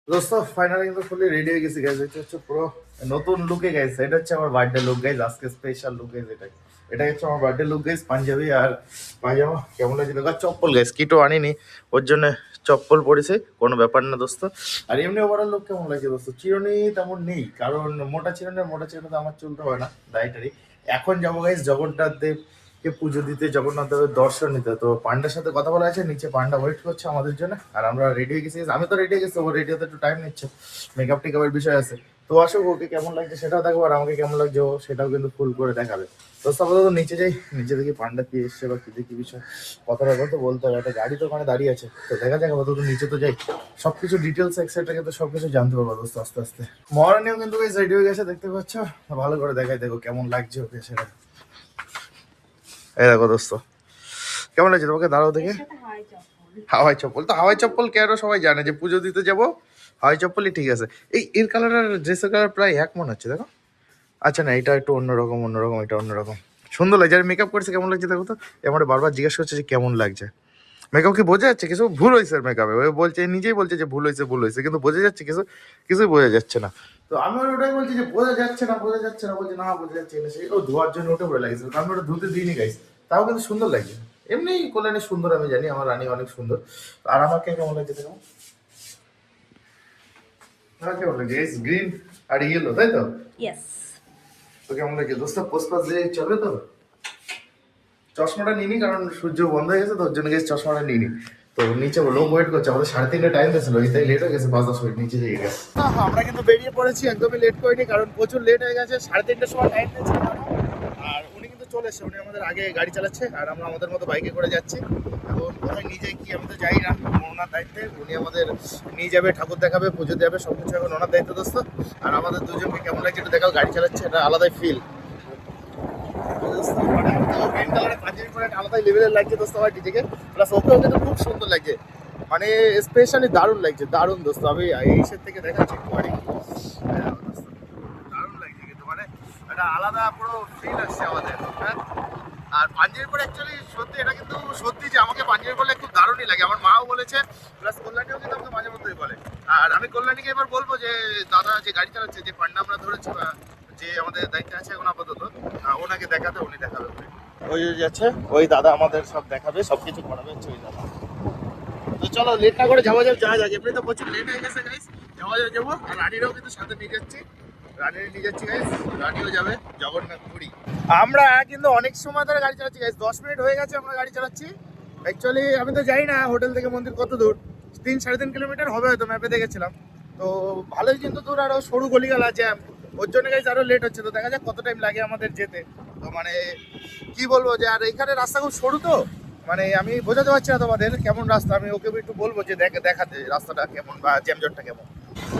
দোস্ত ফাইনালি কিন্তু ফুলি রেডি হয়ে গেছি গাইজ। এটা হচ্ছে পুরো নতুন লুকে গাইজ। এটা হচ্ছে আমার বার্থডে লুক গাইজ, আজকে স্পেশাল লুক গাইজ। এটাই হচ্ছে আমার বার্থডে লুক গাইজ। পাঞ্জাবি আর পায়জামা কেমন লাগছে দেখো। চপ্পল গাইজ, কিটো আনিনি ওর জন্য চপ্পল পরেছে, কোনো ব্যাপার না দোস্ত। আর এমনি ওভারঅল লুক কেমন লাগছে দোস্ত? চিরুনি তেমন নেই, কারণ মোটা চিরুনি তো আমার চুলটা হয় না ডাইটারি। এখন যাবো গাইজ জগন্নাথ দেব কে পুজো দিতে, জগন্নাথ দেবের দর্শন নিতে। তো পান্ডার সাথে কথা বলা আছে, নিচে পান্ডা ওয়েট করছে আমাদের জন্য। আর আমরা রেডি হয়ে গেছি, আমি তো রেডি হয়ে গেছি, ও রেডি হতে একটু টাইম নিচ্ছে, মেকআপ টেকআপের বিষয় আছে। তো আসুক, ওকে কেমন লাগছে সেটাও দেখবো, আর আমাকে কেমন লাগছে ও সেটাও কিন্তু ফুল করে দেখাবে। তো আপাতত নিচে যাই, নিচে দেখি পান্ডা কি এসছে বা কি দেখি বিষয়, কথাটা তো বলতে হবে। একটা গাড়ি তো ওখানে দাঁড়িয়ে আছে, তো দেখা যাক। আপাতত নিচে তো যাই, সবকিছু ডিটেলস এক্সেট্রা কিন্তু সবকিছু জানতে পারবো দোস্ত আস্তে আস্তে। মহারানীও কিন্তু রেডি হয়ে গেছে, দেখতে পাচ্ছ। ভালো করে দেখাই, দেখো কেমন লাগছে ওকে সেটা। এই দেখো দোস্ত, কেমন লাগছে তোমাকে? দাঁড়াও দেখে। হাওয়াই চপ্পল তো হাওয়াই চপ্পল কেন সবাই জানে যে পুজো দিতে যাবো, হাওয়াই চপ্পলই ঠিক আছে। এই এর কালার আর ড্রেসের কালার প্রায় এক মনে হচ্ছে, দেখো। আচ্ছা না, এটা একটু অন্যরকম, এটা অন্যরকম। সুন্দর লাগছে। আর মেকআপ করছে কেমন লাগছে দেখো তো। এবার বারবার জিজ্ঞেস করছে যে কেমন লাগছে। মেকআপ কি বোঝা যাচ্ছে কিছু? ভুল হয়েছে মেকআপে, ওই বলছে, নিজেই বলছে যে ভুল হয়েছে, কিন্তু বোঝা যাচ্ছে কিছু? কিছুই বোঝা যাচ্ছে না। তো আমি ওটাই বলছি যে বোঝা যাচ্ছে না, বলছে না বোঝা যাচ্ছে না। সেই ও ধোয়ার জন্য ওটা বলে লাগছে, আমি ওটা ধুতে দিইনি গাইস। তাও কিন্তু সুন্দর লাগছে। এমনি কল্যাণী সুন্দর, আমি জানি আমার রানী অনেক সুন্দর। আর আমাকে কেমন লাগছে দেখো। আমার কেমন লাগছে গ্রিন আর ইয়েলো, তাই তো? ইয়েস। তো কেমন লাগছে দোস্ত? পোস্ট দিয়ে চলবে তো? চশমাটা নিনি, কারণ সূর্য বন্ধ হয়ে গেছে তো, ওর জন্য গেছে চশমাটা নিনি। তো নিচে লোক ওয়েট করছে, আমাদের 3:30 টাইম দিয়েছিল, তাই লেট হয়ে গেছে, 5-10 মিনিট নিচে যেয়ে গেছে। আমরা কিন্তু বেরিয়ে পড়েছি, একদমই লেট করিনি, কারণ প্রচুর লেট হয়ে গেছে। 3:30টার সময় টাইম দিয়েছে। আর উনি কিন্তু চলে এসছে, উনি আমাদের আগে গাড়ি চালাচ্ছে, আর আমরা আমাদের মতো বাইকে করে যাচ্ছি। এখন কোথায় নিয়ে যাই কি আমি তো যাই না, ওনার দায়িত্বে। উনি আমাদের নিয়ে যাবে, ঠাকুর দেখাবে, পুজো দেবে, সবকিছু এখন ওনার দায়িত্ব দোস্ত। আর আমাদের দুজনকে কেমন লাগছে একটু দেখাও, গাড়ি চালাচ্ছে, এটা আলাদাই ফিল। আলাদাই লেভেলের লাগছে দোস্ত আমার ডিজেকে। প্লাস ওকেও কিন্তু খুব সুন্দর লাগছে, মানে স্পেশালি দারুণ লাগছে, দারুণ দোস্ত। আমি এইসের থেকে দেখাচ্ছি একটু গাড়ি, দারুণ লাগছে কিন্তু, মানে একটা আলাদা পুরো ফিল আসছে আমাদের, হ্যাঁ। আর পাঞ্জাবি পরে অ্যাকচুয়ালি সত্যি, এটা কিন্তু সত্যি যে আমাকে পাঞ্জাবি পরলে খুব দারুণই লাগে। আমার মাও বলেছে, প্লাস কল্যাণীও কিন্তু আমাকে মাঝে মধ্যেই বলে। আর আমি কল্যাণীকে এবার বলবো যে দাদা যে গাড়ি চালাচ্ছে, যে পান্ডা আমরা ধরেছি, যে আমাদের দায়িত্বে আছে এখন আপাতত, ওনাকে দেখাতে, উনি দেখাবে। ওই যে যাচ্ছে ওই দাদা আমাদের সব দেখাবে, সবকিছু করাবে হচ্ছে ওই দাদা। তো চলো লেট না করে যাওয়া যাক, এমনি তো প্রচুর লেট হয়ে গেছে গাইস। যাবো। আর রানীরাও কিন্তু সাথে নিয়ে যাচ্ছি, গাইস। রানীও যাবে জগন্নাথ পুরী। আমরা কিন্তু অনেক সময় ধরে গাড়ি চালাচ্ছি গাইস, 10 মিনিট হয়ে গেছে আমরা গাড়ি চালাচ্ছি। অ্যাকচুয়ালি আমি তো জানি না হোটেল থেকে মন্দির কত দূর, 3-3.5 কিলোমিটার হবে হয়তো, ম্যাপে দেখেছিলাম। তো ভালোই কিন্তু দূর, আরো সরু গলিগালা জ্যাম, ওর জন্য গাইস আরো লেট হচ্ছে। তো দেখা যাক কত টাইম লাগে আমাদের যেতে। তো মানে কি বলবো যে, আর এখানে রাস্তা খুব সরু তো, মানে আমি বোঝাতে পারছি না তোমাদের কেমন রাস্তা। আমি ওকে একটু বলবো যে দেখাতে রাস্তাটা কেমন বা জ্যামজটটা কেমন।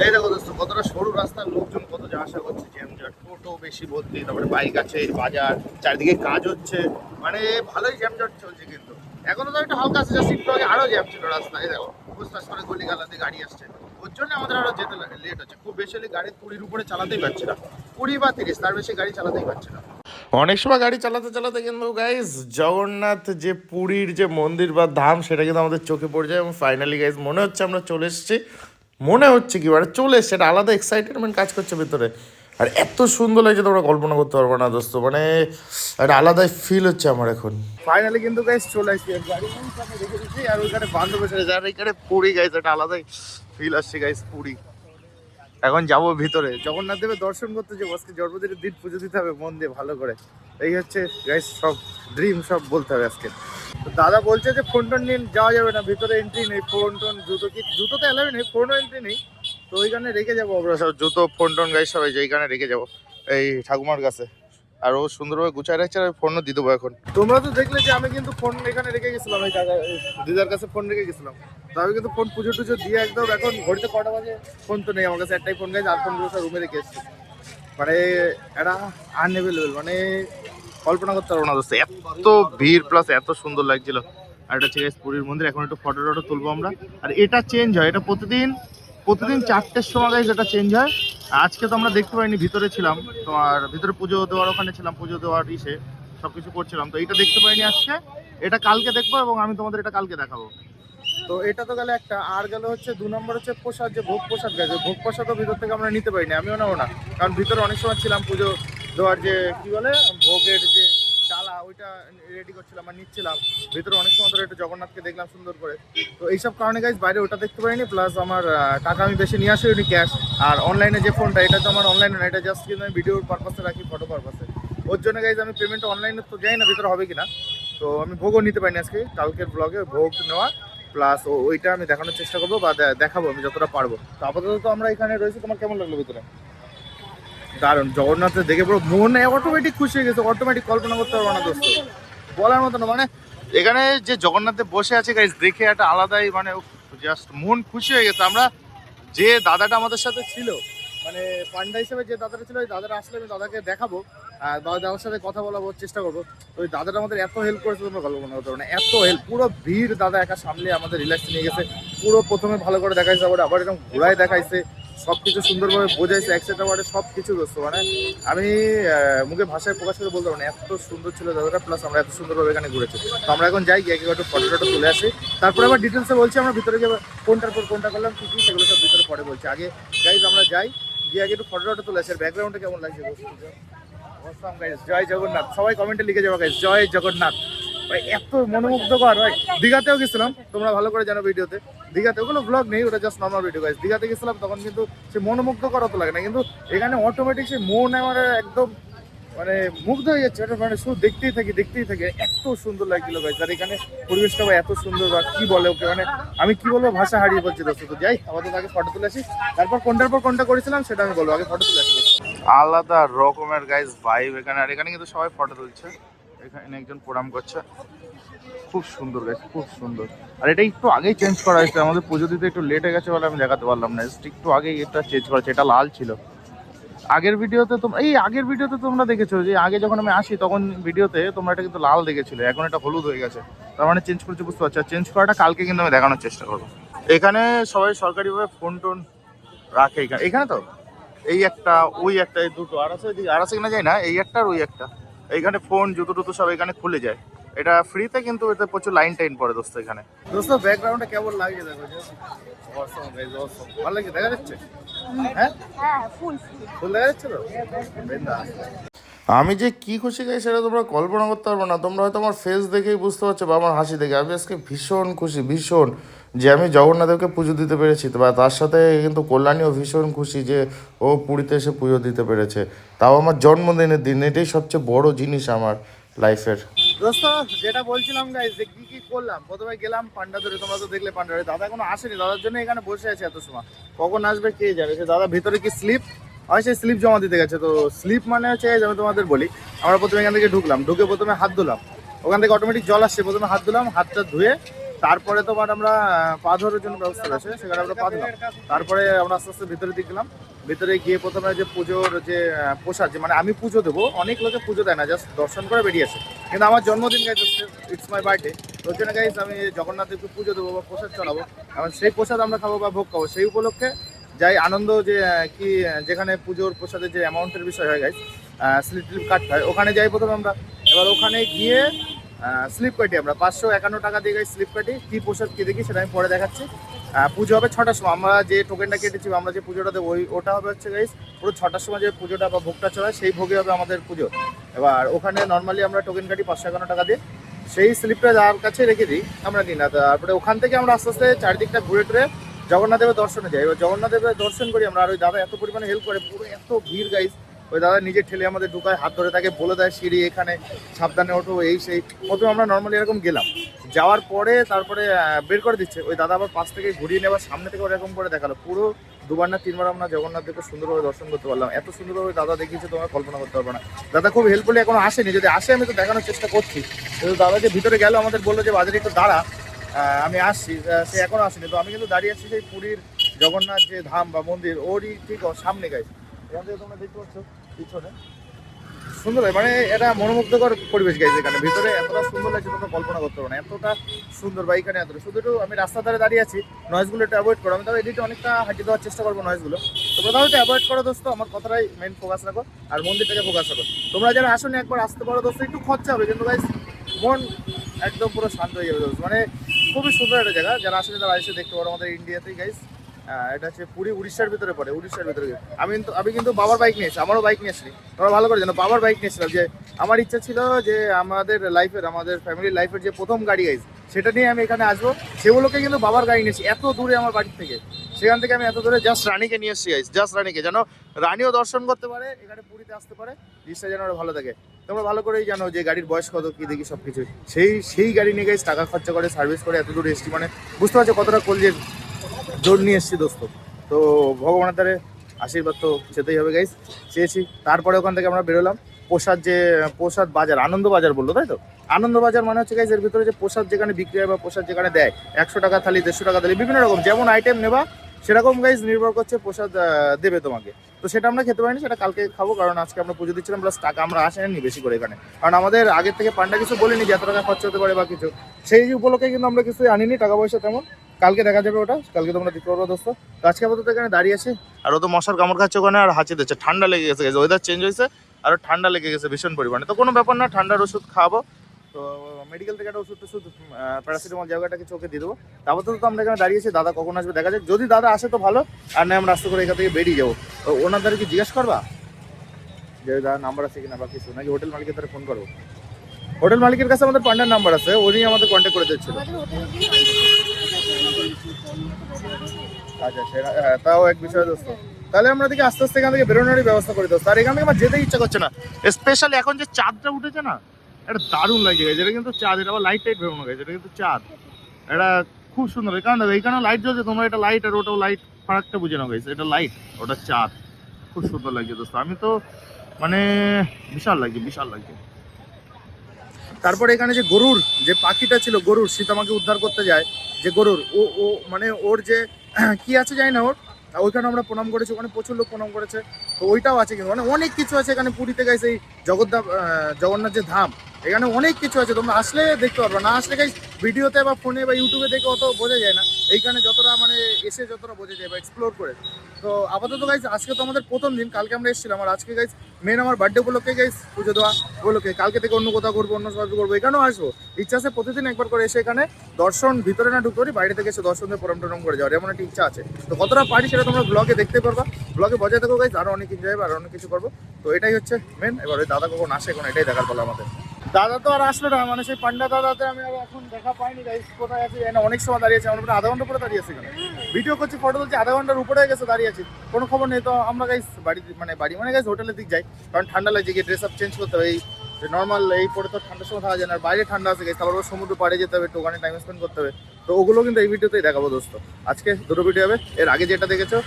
এই দেখো দোস্ত, কতটা সরু রাস্তা, লোকজন কত যা আসা করছে, জ্যামজট, টোটো বেশি ভর্তি, তারপরে বাইক আছে, বাজার, চারিদিকে কাজ হচ্ছে, মানে ভালোই জ্যামজট চলছে। কিন্তু এখনো তো একটা হালকা আছে, জাস্ট একটু আগে আরো জ্যাম ছিল রাস্তায়। দেখো ফুসফাস করে গলি গালাতে গাড়ি আসছে, ওর জন্য আমাদের আরো যেতে লেট হচ্ছে। খুব বেশি গাড়ি 20-র উপরে চালাতেই পারছে না, 20 বা 30, তার বেশি গাড়ি চালাতেই পারছে না। অনেক সময় গাড়ি চালাতে চালাতে কিন্তু গাইজ জগন্নাথ যে পুরীর যে মন্দির বা ধাম, সেটা কিন্তু আমাদের চোখে পড়ে যায়। এবং ফাইনালি গাইজ মনে হচ্ছে আমরা চলে এসেছি, মনে হচ্ছে কি মানে চলে এসছে, একটা আলাদা এক্সাইটেডমেন্ট কাজ করছে ভেতরে। আর এত সুন্দর লাগছে তোমরা কল্পনা করতে পারবো না দোস্ত, মানে একটা আলাদাই ফিল হচ্ছে আমার এখন। ফাইনালি কিন্তু গাইজ চলে আসছি, গাড়ি রেখে দিচ্ছি, আর ওইখানে বান্ধব এসে আর এখানে পুরী গাইজ, একটা আলাদাই ফিল আসছে গাইজ পুরী। এখন যাবো ভিতরে, জগন্নাথ দেবের দর্শন করতে যাবো। আজকে জন্মদিনের দিন, পুজো দিতে হবে মন দিয়ে ভালো করে। এই হচ্ছে গাইস সব ড্রিম, সব বলতে হবে আজকে। তো দাদা বলছে যে ফোন টোন নিয়ে যাওয়া যাবে না, ভিতরে এন্ট্রি নেই, ফোন টোন জুতো তো অ্যালাউ নেই, ফোনও এন্ট্রি নেই। তো ওইখানে রেখে যাবো আমরা সব জুতো, ফোন টোন গাইস সবাই, যেইখানে রেখে যাবো এই ঠাকুমার কাছে। আর ও সুন্দরভাবে গুছায় রাখছে, আর ফোনও দিয়ে দেবো এখন। তোমরা তো দেখলে যে আমি কিন্তু ফোন এখানে রেখে গেছিলাম, এই দাদা দিদার কাছে ফোন রেখে গেছিলাম। তো আমি কিন্তু ফোন পুজো টুজো দিয়ে একদম, এখন ঘড়িতে কটা বাজে ফোন তো নেই আমার কাছে, একটাই ফোন গেছে, আর ফোনগুলো সব রুমে রেখে এসেছি। মানে এটা আনএভেলেবেল, মানে কল্পনা করতে পারবো না দোস্ত, এত ভিড় প্লাস এত সুন্দর লাগছিল। আর এটা হচ্ছে পুরীর মন্দির, এখন একটু ফটো টটো তুলবো আমরা। আর এটা চেঞ্জ হয়, এটা প্রতিদিন 4টের সময় গাইজ এটা চেঞ্জ হয়। আজকে তো আমরা দেখতে পাইনি, ভিতরে ছিলাম, তোমার ভিতরে পুজো দেওয়ার ওখানে ছিলাম, পুজো দেওয়ার ইসে সবকিছু করছিলাম, তো এটা দেখতে পাইনি আজকে। এটা কালকে দেখবো, এবং আমি তোমাদের এটা কালকে দেখাবো। তো এটা তো গেলে একটা, আর গেল হচ্ছে 2 নম্বর হচ্ছে প্রসাদ, যে ভোগ প্রসাদ গেছে, ভোগ প্রসাদও ভিতর থেকে আমরা নিতে পারিনি, আমিও নেবো না, কারণ ভিতরে অনেক সময় ছিলাম পুজো দেওয়ার যে কি বলে ভোগের যে ডালা ওইটা রেডি করছিলাম আর নিচ্ছিলাম, ভিতরে অনেক সময় ধরে একটু জগন্নাথকে দেখলাম সুন্দর করে। তো এইসব কারণে গাইজ বাইরে ওটা দেখতে পারিনি, প্লাস আমার টাকা আমি বেশি নিয়ে আসিনি ক্যাশ। আর অনলাইনে যে ফোনটা, এটা তো আমার অনলাইনে না, এটা জাস্ট কিন্তু আমি ভিডিওর পারপাসে রাখি, ফটো পারপাসে। ওর জন্য গাইজ আমি পেমেন্ট অনলাইনে তো যাই না ভিতরে হবে কিনা। তো আমি ভোগও নিতে পারিনি আজকে, কালকের ব্লগে ভোগ নেওয়া প্লাস ওইটা আমি দেখানোর চেষ্টা করবো বা দেখাবো আমি যতটা পারবো। তো আপাতত তো আমরা এখানে রয়েছি, তোমার কেমন লাগলো ভিতরে? দারুণ, জগন্নাথের দেখে পুরো মনে অটোমেটিক খুশি হয়ে গেছে, অটোমেটিক কল্পনা করতে পারবো না দোস্ত, বলার মতো না। মানে এখানে যে জগন্নাথে বসে আছে গাইজ, দেখে একটা আলাদাই মানে জাস্ট মন খুশি হয়ে গেছে। আমরা যে দাদাটা আমাদের সাথে ছিল, মানে পান্ডা হিসেবে যে দাদাটা ছিল, ওই দাদাটা আসলে আমি দাদাকে দেখাবো, দাদার সাথে কথা বলার চেষ্টা করবো। তো ওই দাদাটা আমাদের এত হেল্প করেছে তোমরা কল্পনা করতে পারো না, এত হেল্প। পুরো ভিড় দাদা একা সামলে আমাদের রিল্যাক্স নিয়ে গেছে, পুরো প্রথমে ভালো করে দেখাইছে, আবার এরকম ঘোরায় দেখাইছে, সব কিছু সুন্দরভাবে বোঝাইছে, একসাথে আবার সব কিছু দোস্ত। মানে আমি মুখে ভাষায় প্রকাশ করে বলতে পারবো না, এত সুন্দর ছিল দাদাটা, প্লাস আমরা এত সুন্দরভাবে এখানে ঘুরেছি। তো আমরা এখন যাই, গিয়ে একটু ফটো টটো তুলে আসি, তারপরে আবার ডিটেলসে বলছি আমরা ভিতরে গিয়ে কোনটার পর কোনটা করলাম কি কি, সেগুলো সব ভিতরে পরে বলছি। আগে গাইজ আমরা যাই, গিয়ে আগে একটু ফটো টটো তুলে আসি। আর ব্যাকগ্রাউন্ডে কেমন লাগছে জয় জগন্নাথ, সবাই কমেন্টে লিখে যাবো গাইজ, জয় জগন্নাথ। ভাই এত মনোমুগ্ধকর। ভাই দীঘাতেও গেছিলাম, তোমরা ভালো করে জানো ভিডিওতে, দীঘাতে ওগুলো ব্লগ নেই, ওটা জাস্ট নর্মাল ভিডিও গাইজ। দীঘাতে গেছিলাম তখন কিন্তু সে মনোমুগ্ধকর অত লাগে না, কিন্তু এখানে অটোমেটিক সে মন আমার একদম মানে মুগ্ধ হয়ে যাচ্ছে, এটা মানে শুধু দেখতেই থাকি, এত সুন্দর লাগছিল গাইজ। আর এখানে পরিবেশটা ভাই এত সুন্দর, বা কি বলে ওকে, মানে আমি কি বলবো, ভাষা হারিয়ে বলছি দোস্ত। তো যাই, আমাদের আগে ফটো তুলে আসি, তারপর কোনটার পর কোনটা করেছিলাম সেটা আমি বলবো, আগে ফটো তুলে আসি। আলাদা রকমের গাইজ ভাইব এখানে, আর এখানে কিন্তু সবাই ফটো তুলছে, এখানে একজন প্রণাম করছে, খুব সুন্দর গাইজ, খুব সুন্দর। আর এটা একটু আগেই চেঞ্জ করা হয়েছে, আমাদের পুজো দিতে একটু লেট হয়ে গেছে বলে আমি দেখাতে পারলাম না, একটু আগেই এটা চেঞ্জ করা হয়েছে। এটা লাল ছিল আগের ভিডিওতে, আগের ভিডিওতে তোমরা দেখেছো যে আগে যখন আমি আসি তখন ভিডিওতে তোমরা এটা কিন্তু লাল দেখেছিলে, এখন এটা হলুদ হয়ে গেছে, তার মানে চেঞ্জ করছে, বুঝতে পারছো। চেঞ্জ করাটা কালকে কিন্তু আমি দেখানোর চেষ্টা করবো। এখানে সবাই সরকারিভাবে ফোন টোন রাখে, এখানে তো এই একটা ওই একটা, এই দুটো আর আছে কিনা যায় না, এই একটা আর ওই একটা, এইখানে ফোন জুতো টুতো সব এখানে খুলে যায়, এটা ফ্রিতে, কিন্তু এতে প্রচুর লাইন টাইন পড়ে দোস্ত এখানে। দোস্ত ব্যাকগ্রাউন্ডটা কেমন লাগছে দেখো, ভালো লাগছে, দেখা যাচ্ছে? হ্যাঁ ফুল দেখা যাচ্ছে তো। আমি যে কি খুশি গাই সেটা তোমরা কল্পনা করতে পারবো না, তোমরা হয়তো আমার ফেস দেখেই বুঝতে পারছো বা আমার হাসি দেখে। আমি আজকে ভীষণ খুশি, ভীষণ, যে আমি জগন্নাথকে পুজো দিতে পেরেছি, বা তার সাথে কিন্তু কল্যাণীও ভীষণ খুশি যে ও পুরীতে এসে পুজো দিতে পেরেছে, তাও আমার জন্মদিনের দিন। এটাই সবচেয়ে বড় জিনিস আমার লাইফের। দোস্ত যেটা বলছিলাম গাইজ, যে কি কি করলাম, প্রথমে গেলাম পান্ডা ধরে, তোমরা তো দেখলে পান্ডা ধরে, দাদা এখনো আসেনি, দাদার জন্য এখানে বসে আছে এত সময়, কখন আসবে কে জানে। সে দাদা ভিতরে কি স্লিপ হয়, সেই স্লিপ জমা দিতে গেছে। তো স্লিপ মানে হচ্ছে, আমি তোমাদের বলি, আমরা প্রথমে এখান থেকে ঢুকলাম, ঢুকে প্রথমে হাত ধুলাম, ওখান থেকে অটোমেটিক জল আসছে, প্রথমে হাত ধুলাম, হাতটা ধুয়ে তারপরে তোমার আমরা পা ধরার জন্য ব্যবস্থা আছে, সেখানে আমরা পা ধুলাম, তারপরে আমরা আস্তে আস্তে ভিতরে দিকে গেলাম। ভিতরে গিয়ে প্রথমে যে পুজোর যে প্রসাদ, যে মানে আমি পুজো দেবো, অনেক লোকে পুজো দেয় না, জাস্ট দর্শন করে বেরিয়ে আসে, কিন্তু আমার জন্মদিন গাইজ, ইটস মাই বার্থডে, ওর জন্য গাইজ আমি জগন্নাথকে পুজো দেবো বা প্রসাদ চড়াবো, এবং সেই প্রসাদ আমরা খাবো বা ভোগ খাবো, সেই উপলক্ষে যাই আনন্দ, যে কি যেখানে পুজোর প্রসাদের যে অ্যামাউন্টের বিষয় হয় গাইজ, স্লিপ টিপ কাটতে হয়, ওখানে যাই প্রথমে আমরা। এবার ওখানে গিয়ে স্লিপ কাটি আমরা 551 টাকা দিয়ে গাইজ স্লিপ কাটি। কী প্রসাদ কী দেখি সেটা আমি পরে দেখাচ্ছি। পুজো হবে 6টার সময়, আমরা যে টোকেনটা কেটেছি, আমরা যে পুজোটা দেবো ওটা হবে হচ্ছে গাইজ পুরো 6টার সময়, যে পুজোটা বা ভোগটা চড়ায় সেই ভোগে হবে আমাদের পুজো। এবার ওখানে নর্মালি আমরা টোকেন কাটি 551 টাকা দিয়ে, সেই স্লিপটা যার কাছে রেখে দিই, আমরা নিই না। তারপরে ওখান থেকে আমরা আস্তে আস্তে চারিদিকটা ঘুরে টুরে জগন্নাথ দেবের দর্শনে যাই। এবার জগন্নাথ দেবের দর্শন করি আমরা, আর ওই দাদা এত পরিমাণে হেল্প করে, পুরো এত ভিড় গাইজ, ওই দাদা নিজে ঠেলে আমাদের ঢুকায়, হাত ধরে তাকে বলে দেয় সিঁড়ি এখানে সাবধানে ওঠো, এই সেই। প্রথমে আমরা নর্মালি এরকম গেলাম, যাওয়ার পরে তারপরে বের করে দিচ্ছে, ওই দাদা আবার পাশ থেকে ঘুরিয়ে নেবার সামনে থেকে এরকম করে দেখালো, পুরো 2বার না 3বার আমরা জগন্নাথ দেবকে সুন্দরভাবে দর্শন করতে পারলাম। এত সুন্দরভাবে দাদা দেখিয়েছে তোমরা কল্পনা করতে পারবে না। দাদা খুব হেল্পফুলি এখনো আসেনি, যদি আসে আমি তো দেখানোর চেষ্টা করছি। কিন্তু দাদা যে ভিতরে গেল, আমাদের বললো যে বাজারে একটু দাঁড়া, আমি আসছি, সে এখনো আসেনি। তো আমি কিন্তু দাঁড়িয়ে আছি সেই পুরীর জগন্নাথ যে ধাম বা মন্দির, ওরই ঠিক সামনে গাইছে, এখান থেকে তোমরা দেখতে পাচ্ছ পিছনে সুন্দর, মানে এটা মনোমুগ্ধকর পরিবেশ গাইছে, এখানে ভিতরে এতটা সুন্দর লাগছে তোমরা কল্পনা করতে পারো না, এতটা সুন্দর। বা এখানে এতটা শুধু একটু আমি রাস্তার ধারে দাঁড়িয়ে আছি, নয়েজগুলো একটু অ্যাভয়েড করো, আমি তাহলে এদিকে অনেকটা হাঁটিয়ে দেওয়ার চেষ্টা করবো নয়েজগুলো। তোমরা তাহলে একটু অ্যাভয়েড করো দোস্ত, আমার কথাটাই মেন ফোকাস রাখো, আর মন্দিরটাকে ফোকাস রাখো। তোমরা যারা আসো একবার আসতে পারো দোস্ত, একটু খরচা হবে, কিন্তু গাইস মন একদম পুরো শান্ত হয়ে যাবে দোস্ত, মানে খুবই সুন্দর একটা জায়গা, যারা আসলে তারা এসে দেখতে পারো আমাদের ইন্ডিয়াতেই গাইস। এটা হচ্ছে পুরী উড়িষ্যার ভিতরে পড়ে, উড়িষ্যার ভিতরে। আমি কিন্তু বাবার বাইক নিয়েছি, আমারও বাইক নিয়েছি, তোমরা ভালো করে জানো বাবার বাইক নিয়েছিলাম। যে আমার ইচ্ছা ছিল যে আমাদের ফ্যামিলির লাইফের যে প্রথম গাড়ি গাইস, সেটা নিয়ে আমি এখানে আসবো। সেগুলোকে কিন্তু বাবার গাড়ি নিয়েছি, এত দূরে আমার বাড়ির থেকে। সেখান থেকে আমি এত দূরে জাস্ট রানীকে নিয়ে এসেছি গাইস, জাস্ট রানীকে, যেন রানীও দর্শন করতে পারে, এখানে পুরীতে আসতে পারে, জিনিসটা যেন ওরা ভালো থাকে। তোমরা ভালো করেই জানো যে গাড়ির বয়স কত কি দেখি সব কিছু। সেই গাড়ি নিয়ে গাইস টাকা খরচা করে সার্ভিস করে এত দূরে এসেছি, মানে বুঝতে পারছো কতটা কলজের জোর নিয়ে এসেছি দোস্ত। তো ভগবানের দ্বারে আশীর্বাদ তো যেতেই হবে গাইস, চেয়েছি। তারপরে ওখান থেকে আমরা বেরোলাম প্রসাদ বাজার, আনন্দ বাজার বললো, তাই তো? আনন্দ বাজার মানে হচ্ছে গাইস এর ভিতরে যে প্রসাদ যেখানে বিক্রি হয় বা প্রসাদ যেখানে দেয়, 100 টাকা থালি, 150 টাকা থালি, বিভিন্ন রকম যেমন আইটেম নেবা সেরকম গাইস নির্ভর করছে প্রসাদ দেবে তোমাকে। তো সেটা আমরা খেতে পারিনি, সেটা কালকে খাবো, কারণ আজকে আমরা পুজো দিচ্ছিলাম, প্লাস টাকা আমরা আসেনি বেশি করে এখানে, কারণ আমাদের আগের থেকে পান্ডা কিছু বলিনি যে এত টাকা খরচা হতে পারে বা কিছু। সেই উপলক্ষে কিন্তু আমরা কিছুই আনিনি টাকা পয়সা তেমন। কালকে দেখা যাবে ওটা, কালকে তোমরা দেখতে পারবো দোস্ত। তো আজকে আপাতত এখানে দাঁড়িয়ে আছে, আর ও তো মশার কামড় খাচ্ছে ওখানে, আর হাঁচি দিচ্ছে, ঠান্ডা লেগে গেছে, ওয়েদার চেঞ্জ হয়েছে, আর ঠান্ডা লেগে গেছে ভীষণ পরিমাণে। তো কোনো ব্যাপার না, ঠান্ডার ওষুধ খাওয়াবো। তো মেডিকেল থেকে একটা ওষুধ প্যারাসিটামল জায়গাটা কিছু ওকে দিয়ে দেবো। আপাতত তো আমরা এখানে দাঁড়িয়েছি, দাদা কখন আসবে দেখা যাক, যদি দাদা আসে তো ভালো, আর না আমরা রাস্তা করে এখান থেকে বেরিয়ে যাবো। তো ওনার দ্বারা কি জিজ্ঞেস করবা যে দাদা নাম্বার আছে কিনা বা কিছু, নাকি হোটেল মালিকের দ্বারা ফোন করবো? হোটেল মালিকের কাছে আমাদের পান্ডার নাম্বার আছে, উনি আমাদের কন্ট্যাক্ট করে দিচ্ছিল। আচ্ছা সেটা তাও এক বিষয় দোস্ত। তাহলে আমরা দেখি আস্তে আস্তে এখান থেকে বেরোনোরই ব্যবস্থা করে দোস্ত। আর এখান থেকে আমার যেতেই ইচ্ছা করছে না, স্পেশালি এখন যে চাঁদটা উঠেছে না, এটা দারুণ লাগে গেছে। এটা কিন্তু চাঁদ, এটা আবার লাইট বেরোনো গেছে, এটা কিন্তু চাঁদ, এটা খুব সুন্দর। কারণ এইখানেও লাইট জ্বলছে, তোমরা এটা লাইট আর ওটাও লাইট, ফারাকটা বুঝে নাও গেছে, এটা লাইট ওটা চাঁদ, খুব সুন্দর লাগছে দোস্ত। আমি তো মানে বিশাল লাগছে। তারপরে এখানে যে গরুর যে পাখিটা ছিল, গরুর সীতামাকে উদ্ধার করতে যায় যে গরুর, ও মানে ওর যে কি আছে জানি না, ওইখানে আমরা প্রণাম করেছি, ওখানে প্রচুর লোক প্রণাম করেছে। তো ওইটাও আছে, কিন্তু মানে অনেক কিছু আছে এখানে পুরীতে গাইছে। এই জগন্নাথ যে ধাম, এখানে অনেক কিছু আছে, তোমরা আসলে দেখতে পারবে, না আসলে গাইস ভিডিওতে বা ফোনে বা ইউটিউবে দেখে অত বোঝা যায় না। এইখানে যতটা মানে এসে যতটা বোঝা যায় বা এক্সপ্লোর করে। তো আপাতত গাইস আজকে তো আমাদের প্রথম দিন, কালকে আমরা এসেছিলাম, আর আজকে গাইস মেন আমার বার্থডে উপলক্ষে গাইস পুজো দেওয়া উপলক্ষে, কালকে থেকে অন্য কোথাও করবো, অন্য সবাই করবো, এখানেও আসবো। ইচ্ছা আছে প্রতিদিন একবার করে এসে এখানে দর্শন, ভিতরে না ঢুকতে পারি, বাইরে থেকে এসে দর্শন দিয়ে প্রণাম করে যাওয়ার এমন একটা ইচ্ছা আছে। তো কতটা পারি সেটা তোমরা ব্লগে দেখতে পারবা, ব্লগে বজায় থাকো গাইস, আরো অনেক এনজয় হবে, আরো অনেক কিছু করবো। তো এটাই হচ্ছে মেন। এবার ওই দাদা কখন আসে এখন এটাই দেখার পালা আমাদের। দাদা তো আর আসলো না, মানে সেই পান্ডা দাদাতে আমি আর এখন দেখা পাইনি গাইস, কোথায় আছে জানি না, অনেক সময় দাঁড়িয়েছে, আমরা প্রায় আধা ঘন্টা পরে দাঁড়িয়েছি এখানে, ভিডিও করছি, ফটো তুলছি, আধা ঘন্টার উপরে গেছে দাঁড়িয়ে আছি, কোনো খবর নেই। তো আমরা গাইস বাড়ি মানে গাইস হোটেলের দিক যাই, কারণ ঠান্ডা লাগছে, গিয়ে ড্রেস আপ চেঞ্জ করতে হবে। এই নর্মাল এই পরে তো ঠান্ডার সময় থাকা যায় না, আর বাইরে ঠান্ডা আছে গাইস, তারপর সমুদ্র পাড়ে যেতে হবে, একটু ওখানে টাইম স্পেন্ড করতে হবে। তো ওগুলো কিন্তু এই ভিডিওতেই দেখাবো দোস্ত। আজকে দুটো ভিডিও হবে, এর আগে যেটা দেখেছো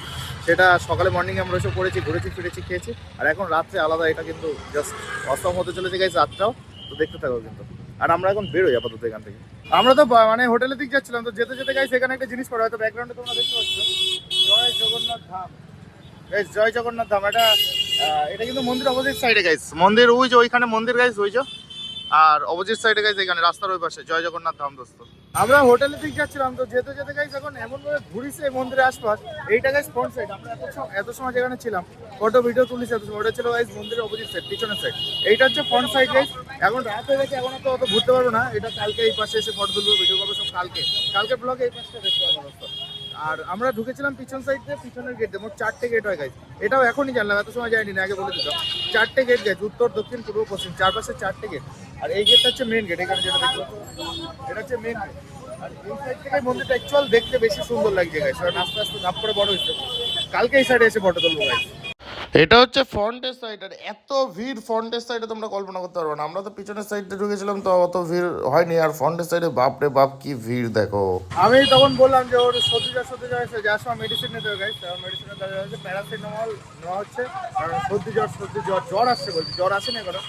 সেটা সকালে মর্নিংয়ে আমরা এসে পড়েছি, ঘুরেছি ফিরেছি, খেয়েছি, আর এখন রাত্রে আলাদা, এটা কিন্তু জাস্ট অসম হতে চলেছে গাইস রাতটাও। তো দেখতে থাকো কিন্তু। আর আমরা এখন বেরোই আপাতত এখান থেকে। আমরা তো মানে হোটেলের দিক যাচ্ছিলাম, তো যেতে যেতে গাইস এখানে একটা জিনিস পড়ে, হয়তো ব্যাকগ্রাউন্ডে তোমরা দেখতে পাচ্ছ, জয় জগন্নাথ ধাম। গাইস জয় জগন্নাথ ধাম, এটা কিন্তু মন্দির অপোজিট সাইডে গাইস, মন্দির ওই যে ওইখানে মন্দির গাইস, ওই যে, আর অপোজিট সাইডে গাইস এখানে রাস্তার ওই পাশে জয় জগন্নাথ ধাম দোস্ত। আমরা হোটেলের দিক যাচ্ছিলাম, তো যেতে যেতে গাইস এখন এমন ভাবে ঘুরিছে এই মন্দিরের আশপাশ। এইটা গাইস ফ্রন্ট সাইড, আমরা এত সময় যেখানে ছিলাম ফটো ভিডিও তুলিছি এত সময়, ওটা ছিল গাইস মন্দিরের অপোজিট সাইড, পিছনের সাইড। এইটা হচ্ছে ফ্রন্ট সাইড গাইস। এখন রাত হয়ে গেছে, এখন তো অত ঘুরতে পারবো না, এটা কালকে এই পাশে এসে ফটো তুলবো, ভিডিও করবো সব কালকে ব্লগে এই পাশটা দেখতে পারবো দোস্ত। আর আমরা ঢুকেছিলাম পিছন সাইড দিয়ে, পিছনের গেট দিয়ে, মোট 4টে গেট হয় গাইস। এটাও এখনই জানলাম, এত সময় যায়নি, আগে বলে দিতাম। 4টে গেট গাইস, উত্তর দক্ষিণ পূর্ব পশ্চিম, চারপাশে 4টে গেট। আর এই গেটটা হচ্ছে মেন গেট, এখানে যেটা দেখবো এটা হচ্ছে মেন গেট। আর এই সাইড থেকে মন্দিরটা অ্যাকচুয়াল দেখতে বেশি সুন্দর লাগছে গাইস, কারণ আস্তে আস্তে ধাপ করে বড় হচ্ছে। কালকে এই সাইডে এসে ফটো তুলবো গাইস। এটা হচ্ছে ফ্রন্টের সাইড, আর এত ভিড় ফ্রন্টের সাইডে তোমরা কল্পনা করতে পারবে না। আমরা তো পিছনের সাইডে ঢুকেছিলাম, তো অত ভিড় হয়নি, আর ফ্রন্টের সাইডে বাপরে বাপ কি ভিড় দেখো। আমি তখন বললাম যে ওর সর্দি জ্বর হয়েছে, যার সময় মেডিসিন নিতে হবে গাইস, মেডিসিনের দরকার হচ্ছে প্যারাসিটামল নেওয়া হচ্ছে, কারণ সর্দি জ্বর আসছে বলছি, জ্বর আসেনি এখনো,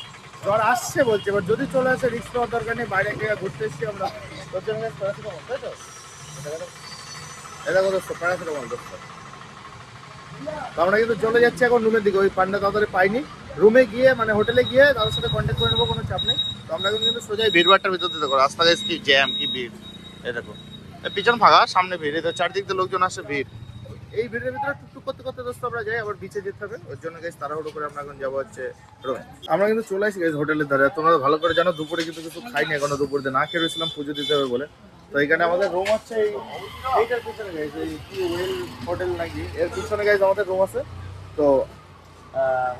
জ্বর আসছে বলছে। এবার যদি চলে আসে রিস্ক নেওয়ার দরকার নেই, বাইরে গিয়ে ঘুরতে এসেছি আমরা, তোর জন্য প্যারাসিটামল, তাই তো? এটা কথা প্যারাসিটামল দোস্ত। আমরা কিন্তু চলে যাচ্ছি এখন রুমের দিকে, ওই পান্ডা দাদারে পাইনি, রুমে গিয়ে মানে হোটেলে গিয়ে তাদের সাথে কন্ট্যাক্ট করে নেবো, কোনো চাপ নেই। তো আমরা কিন্তু সোজাই ভিড়ভাড়টার ভিতর দিয়ে দেখো, রাস্তা গাইস কি জ্যাম, কি ভিড়, এই দেখো পিছন ফাঁকা, সামনে ভিড়, এই চারদিক দিয়ে লোকজন আসে, ভিড়। এই ভিড়ের ভিতরে টুকটুক করতে করতে দোস্ত আমরা যাই, আবার বিচে যেতে হবে, ওর জন্য গাইস তাড়াহুড়ো করে আমরা এখন যাবো হচ্ছে রুমে। আমরা কিন্তু চলে আসি গাইস হোটেলের ধারে, তোমরা ভালো করে জানো দুপুরে কিন্তু কিছু খাইনি এখনো, দুপুরে না খেয়ে রয়েছিলাম পুজো দিতে হবে বলে। তো এখানে আমাদের রুম হচ্ছে এইটার পিছনে গাইজ, এই কি ওয়েল হোটেল নাকি এর পিছনে গাইজ আমাদের রুম আছে। তো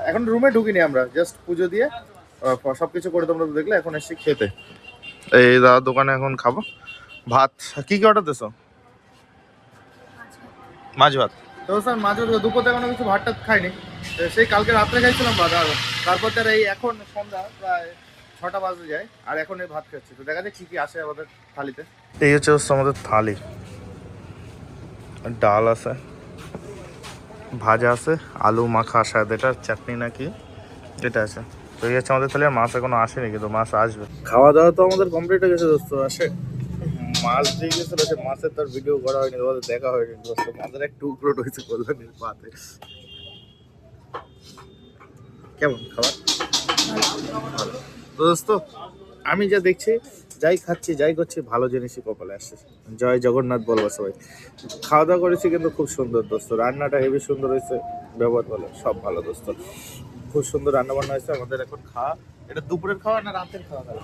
এখন রুমে ঢুকিনি আমরা, জাস্ট পুজো দিয়ে সব কিছু করে তোমরা তো দেখলে, এখন এসছি খেতে। এই দাদা দোকানে এখন খাবো ভাত। কি কি অর্ডার দিছো? মাছ ভাত। তো স্যার মাছ ভাত দুপুরে এখনো কিছু ভাত টাত খাইনি, সেই কালকে রাত্রে খাইছিলাম ভাত। আর তারপর তার এই এখন সন্ধ্যা প্রায় 6টা বাজে যায়, আর এখন এই ভাত খাচ্ছি। তো দেখা যাক কি কি আসে আমাদের থালিতে। এই হচ্ছে আমাদের থালি, ডাল আছে, ভাজা আছে, আলু মাখা শায়দ এটা, চাটনি নাকি এটা আছে। তো এই হচ্ছে আমাদের তাহলে, মাছ এখনো আসেনি, কিন্তু মাছ আসবে। খাওয়া দাওয়া তো আমাদের কমপ্লিট হয়ে গেছে দোস্ত। আসে মাছ দিয়ে গেছিল, সে মাছের তার ভিডিও করা হয়নি, তোমাদের দেখা হয়নি দোস্ত। মাছের এক টুকরো রয়েছে কল্যাণীর পাতে। কেমন খাবার? ভালো। তো দোস্ত আমি যা দেখছি, যাই খাচ্ছি যাই করছি, ভালো জিনিসই কপালে আসছে। জয় জগন্নাথ বলবো সবাই। খাওয়া দাওয়া করেছি কিন্তু খুব সুন্দর দোস্ত, রান্নাটা হেবি সুন্দর হয়েছে, ব্যবহার ভালো, সব ভালো দোস্ত। খুব সুন্দর রান্না বান্না হয়েছে। আমাদের এখন খাওয়া, এটা দুপুরের খাওয়া না রাতের খাওয়া গেল?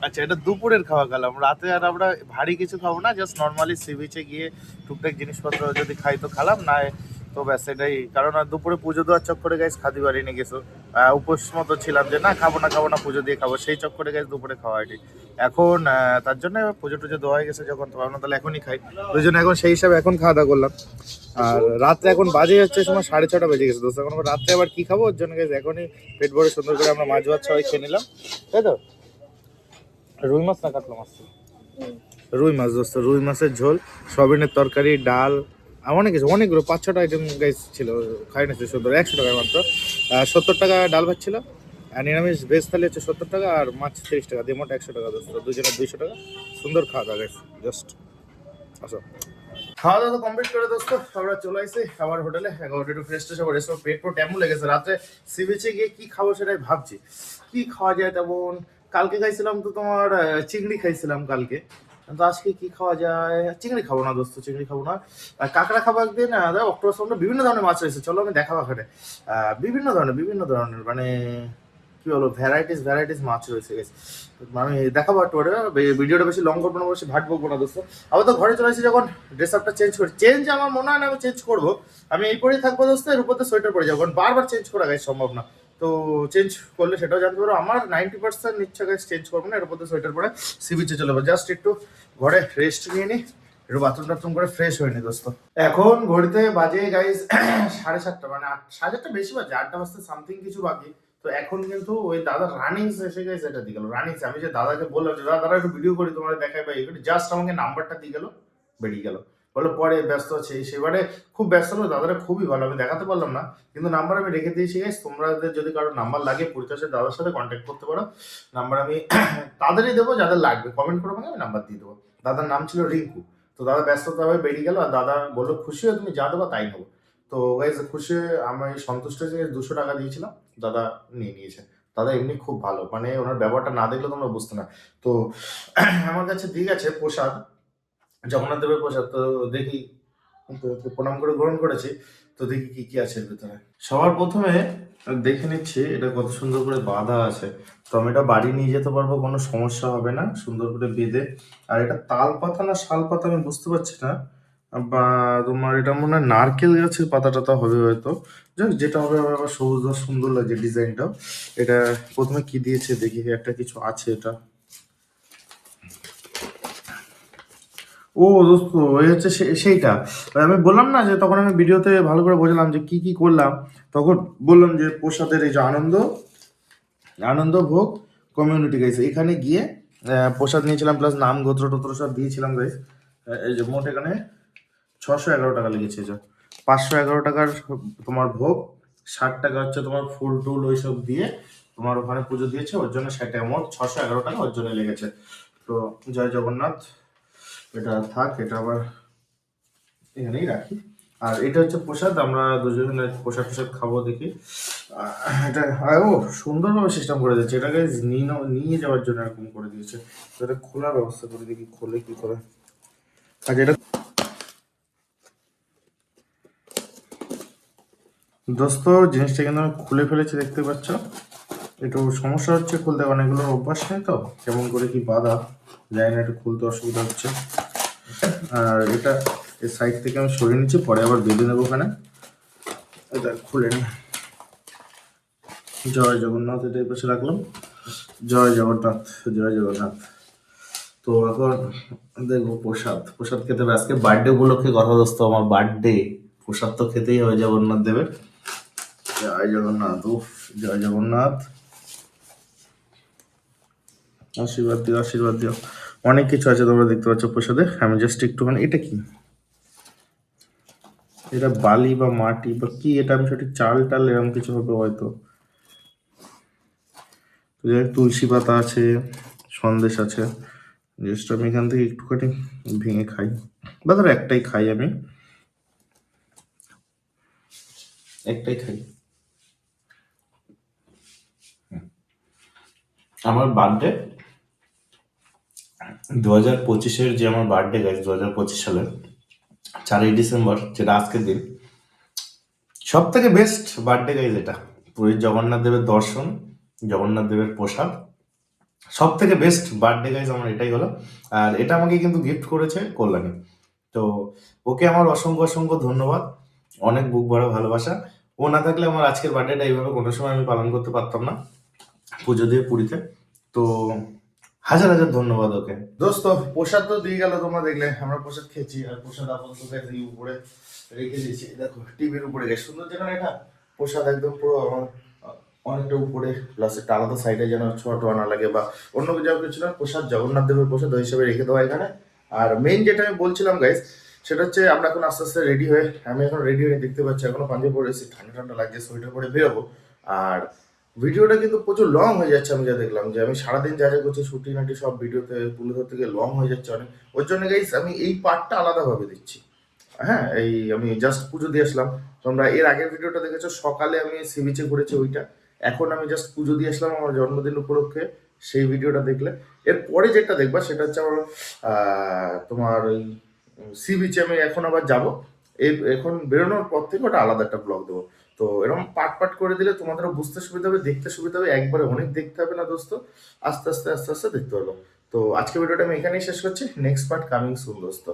আচ্ছা, এটা দুপুরের খাওয়া গেলাম। রাতে আর আমরা ভারী কিছু খাবো না, জাস্ট নর্মালি সি বিচে গিয়ে টুকটাক জিনিসপত্র যদি খাই তো খালাম, না তো ব্যাস এটাই। কারণ আর দুপুরে পুজো দেওয়ার চক্করে গাইস খাদি বাড়িনি কিছু, উপোস মতো ছিলাম যে না খাবো না পুজো দিয়ে খাবো, সেই চক্করে গাইস দুপুরে খাওয়া হয়নি। এখন তার জন্য পুজো টুজো দেওয়া হয়ে গেছে যখন, তো ভাবলাম তাহলে এখনই খাই, ওই জন্য এখন সেই হিসাবে এখন খাওয়া দাওয়া করলাম। আর রাত্রে এখন বাজে হচ্ছে সময় 6:30 বেজে গেছে দোস্ত। এখন রাত্রে আবার কি খাবো, ওর জন্য গাইস এখনই পেট ভরে সুন্দর করে আমরা মাছ ভাত সবাই খেয়ে নিলাম, তাই তো। রুই মাছ না কাতলা মাছ? রুই মাছ দোস্ত, রুই মাছের ঝোল, সয়াবিনের তরকারি, ডাল, অনেক কিছু, অনেকগুলো 5-6টা আইটেম গাইস ছিল, খাই নিচ্ছে সুন্দর। 100 টাকা মাত্র। 70 টাকা ডাল ভাত ছিল, আর নিরামিষ ভেজ থালি হচ্ছে 70 টাকা, আর মাছ 30 টাকা, দিয়ে মোট 100 টাকা দোস্ত। দুজনের 200 টাকা। সুন্দর খাওয়া দাওয়া গাইস, জাস্ট আসো। খাওয়া দাওয়া কমপ্লিট করে দোস্ত আমরা চলে আসছি আবার হোটেলে। এখন একটু ফ্রেশ ট্রেশ হবো, রেস্ট করবো। পেট পুরো তেমন লেগেছে, রাত্রে সি বিচে গিয়ে কি খাবো সেটাই ভাবছি। কি খাওয়া যায় তেমন? কালকে খাইছিলাম তো তোমার চিংড়ি খাইছিলাম কালকে, তো আজকে কি খাওয়া যায়? চিংড়ি খাবো না দোস্ত, চিংড়ি খাবো না। কাঁকড়া খাবো একদিন, অক্টোপাস, বিভিন্ন ধরনের মাছ রয়েছে, চলো আমি দেখাবো এখানে। বিভিন্ন ধরনের মানে কি বলবো, ভ্যারাইটিস মাছ রয়েছে guys। আমি দেখাবো একটু পরে, ভিডিওটা বেশি লং করবো না, বেশি ভাট বকবো না দোস্ত। আবার তো ঘরে চলে আসি, যখন ড্রেস আপটা চেঞ্জ আমার মনে হয় না আমি চেঞ্জ করবো। আমি এই পরেই থাকবো দোস্ত, এর উপর তো সোয়েটার পরে যাবো, কারণ বারবার চেঞ্জ করা গাইস সম্ভব না। তো চেঞ্জ করলে সেটাও জানতে পারো। আমার 90% ইচ্ছা গাইস চেঞ্জ করবো না, এর উপর তো সোয়েটার পরে সি বিচে চলে যাবো। জাস্ট একটু ঘরে রেস্ট নিয়ে নিই, একটু বাথরুম টাথরুম করে ফ্রেশ হয়ে নি দোস্ত। এখন ঘড়িতে বাজে গাইস 7:30, মানে 7:30 বেশি বাজে, 8টা বাজতে সামথিং কিছু বাকি। তো এখন কিন্তু ওই দাদা রানিংস এসে গেছে, এটা দিয়ে গেল রানিংস। আমি যে দাদাকে বললাম যে দাদা একটু ভিডিও করি তোমার দেখাই, ভাই জাস্ট আমাকে নাম্বারটা দিয়ে গেল, বেরিয়ে গেল। বললো পরে ব্যস্ত আছে, সেবারে খুব ব্যস্ত হলো। দাদারা খুবই ভালো, আমি দেখাতে পারলাম না, কিন্তু নাম্বার আমি রেখে দিয়েছি গাইস। তোমাদের যদি কারোর নাম্বার লাগে পরিচয় দাদার সাথে কন্ট্যাক্ট করতে পারো। নাম্বার আমি তাদেরই দেবো যাদের লাগবে, কমেন্ট করে আমি নাম্বার দিয়ে দেবো। দাদার নাম ছিল রিঙ্কু। তো দাদা ব্যস্ততাভাবে বেরিয়ে গেল, আর দাদা বললো খুশি হয়ে তুমি যা দেবো তাই নেবো। তো গাইজ খুশি হয়ে আমি সন্তুষ্ট হয়ে 200 টাকা দিয়েছিলাম, দাদা নিয়ে নিয়েছে। দাদা এমনি খুব ভালো, মানে ওনার ব্যবহারটা না দেখলে তোমরা বুঝতে না। তো আমার কাছে দিয়ে গেছে প্রসাদ, জগন্নাথ দেবের প্রসাদ। তো দেখি, প্রণাম করে গ্রহণ করেছি। তো দেখি কি কি আছে এর ভিতরে। সবার প্রথমে দেখে নিচ্ছি এটা কত সুন্দর করে বাঁধা আছে। তো আমি এটা বাড়ি নিয়ে যেতে পারবো, কোনো সমস্যা হবে না, সুন্দর করে বেঁধে। আর এটা তাল পাতা না শাল পাতা আমি বুঝতে পারছি না, বা তোমার এটা মনে হয় নারকেল গাছের পাতা টাতা হবে হয়তো। যাক যেটা হবে, আবার সবুজ আর সুন্দর লাগছে ডিজাইনটাও। এটা প্রথমে কি দিয়েছে দেখি, একটা কিছু আছে এটা। ও দোস্ত ওই হচ্ছে সেইটা। আমি বললাম না যে তখন আমি ভিডিওতে ভালো করে বোঝালাম যে কি কি করলাম, তখন বললাম যে প্রসাদের এই যে আনন্দ ভোগ কমিউনিটি গাইস, এখানে গিয়ে প্রসাদ নিয়েছিলাম, প্লাস নাম গোত্র টোত্র সব দিয়েছিলাম গাইস। এই যে মোট এখানে 611 টাকা লেগেছে। যে 511 টাকার তোমার ভোগ, 60 টাকা হচ্ছে তোমার ফুল টুল ওইসব দিয়ে তোমার ওখানে পুজো দিয়েছে, ওর জন্য 60 টাকা, মোট 611 টাকা ওর জন্য লেগেছে। তো জয় জগন্নাথ, এটা থাক, এটা আবার এখানেই রাখি। আর এটা হচ্ছে প্রসাদ, আমরা দুজনে প্রসাদ টসাদ খাবো দেখি। এটা ও সুন্দরভাবে সিস্টেম করে দিয়েছে, এটাকে নিয়ে যাওয়ার জন্য এরকম করে দিয়েছে। তো এটা খোলার ব্যবস্থা করে দেখি, খোলে কি করে। আচ্ছা এটা দোস্ত জিনিসটা কিন্তু আমি খুলে ফেলেছি, দেখতে পাচ্ছ। একটু সমস্যা হচ্ছে খুলতে, অনেকগুলো অভ্যাস নেই তো, কেমন করে কি বাঁধা জানি না, একটু খুলতে অসুবিধা হচ্ছে। আর এটা এই সাইড থেকে আমি সরিয়ে নিচ্ছি, পরে আবার বেঁধে নেবো ওখানে। এটা খুলে নি। জয় জগন্নাথ, এটা এই পাশে রাখলাম। জয় জগন্নাথ, জয় জগন্নাথ। তো এখন দেখবো প্রসাদ, প্রসাদ খেতে হবে। আজকে বার্থডে উপলক্ষে কথা দোস্ত, আমার বার্থডে, প্রসাদ তো খেতেই হবে জগন্নাথ দেবের। জয় জগন্নাথ, উফ, জয় জগন্নাথ। আশীর্বাদ দিও, আশীর্বাদ দিও। অনেক কিছু আছে তোমরা দেখতে পাচ্ছ প্রসাদে। আমি জাস্ট একটুখানি, এটা কি, এটা বালি বা মাটি বা কি, এটা আমি সঠিক, চাল টাল এরকম কিছু হবে হয়তো। তুলসী পাতা আছে, সন্দেশ আছে। জাস্ট আমি এখান থেকে একটুখানি ভেঙে খাই, বা ধরো একটাই খাই, আমি একটাই খাই। আমার বার্থডে 2025-এর, যে আমার বার্থডে গাইজ 2025 সালের 4ই ডিসেম্বর, যেটা আজকের দিন, সব থেকে বেস্ট বার্থডে গাইজ এটা। পুরীর জগন্নাথ দেবের দর্শন, জগন্নাথ দেবের প্রসাদ, সব থেকে বেস্ট বার্থডে গাইজ আমার এটাই হলো। আর এটা আমাকে কিন্তু গিফট করেছে কল্যাণী। তো ওকে আমার অসংখ্য অসংখ্য ধন্যবাদ, অনেক বুক ভরা ভালোবাসা। ও না থাকলে আমার আজকের বার্থডেটা এইভাবে কোনো সময় আমি পালন করতে পারতাম না, পুজো দিয়ে পুরীতে। তো হাজার হাজার ধন্যবাদ ওকে। দোস্ত প্রসাদ তো দিয়ে গেল, তোমরা দেখলে আমরা প্রসাদ খেয়েছি। আর প্রসাদ আপাতত এই উপরে রেখে দিয়েছি, দেখো টিভির উপরে গেছে সুন্দর, যেখানে এটা প্রসাদ একদম পুরো আমার অনেকটা উপরে, প্লাস একটা আলাদা সাইডে যেন ছোট আনা লাগে বা অন্য কিছু না, প্রসাদ জগন্নাথ দেবের প্রসাদ ওই হিসাবে রেখে দেওয়া এখানে। আর মেইন যেটা আমি বলছিলাম গাইস, সেটা হচ্ছে আমরা এখন আস্তে আস্তে রেডি হয়ে, আমি এখন রেডি হয়ে দেখতে পাচ্ছি এখনো পাঞ্জাবি পরে এসেছি, ঠান্ডা ঠান্ডা লাগছে, সোয়েটার পরে বেরোবো। আর ভিডিওটা কিন্তু প্রচুর লং হয়ে যাচ্ছে, আমি যা দেখলাম, যে আমি সারাদিন যা যা করছি শুটিংটি সব ভিডিওতে তুলে ধরতে গিয়ে লং হয়ে যাচ্ছে অনেক। ওর জন্য গাইস আমি এই পার্টটা আলাদাভাবে দিচ্ছি। হ্যাঁ, এই আমি জাস্ট পুজো দিয়ে আসলাম। তোমরা এর আগের ভিডিওটা দেখেছো, সকালে আমি সি বিচে ঘুরেছি ওইটা। এখন আমি জাস্ট পুজো দিয়ে আসলাম আমার জন্মদিন উপলক্ষে, সেই ভিডিওটা দেখলে। এরপরে যেটা দেখবা সেটা হচ্ছে আমার তোমার ওই সি বিচে আমি এখন আবার যাব। এখন বেরোনোর পর থেকে ওটা আলাদা একটা ব্লগ দেবো। তো এরকম পার্ট পার্ট করে দিলে তোমাদেরও বুঝতে সুবিধা হবে, দেখতে সুবিধা হবে, একবারে অনেক দেখতে হবে না দোস্ত, আস্তে আস্তে আস্তে আস্তে দেখতে হলো। তো আজকে ভিডিওটা আমি এখানেই শেষ করছি, নেক্সট পার্ট কামিং সুন দোস্ত।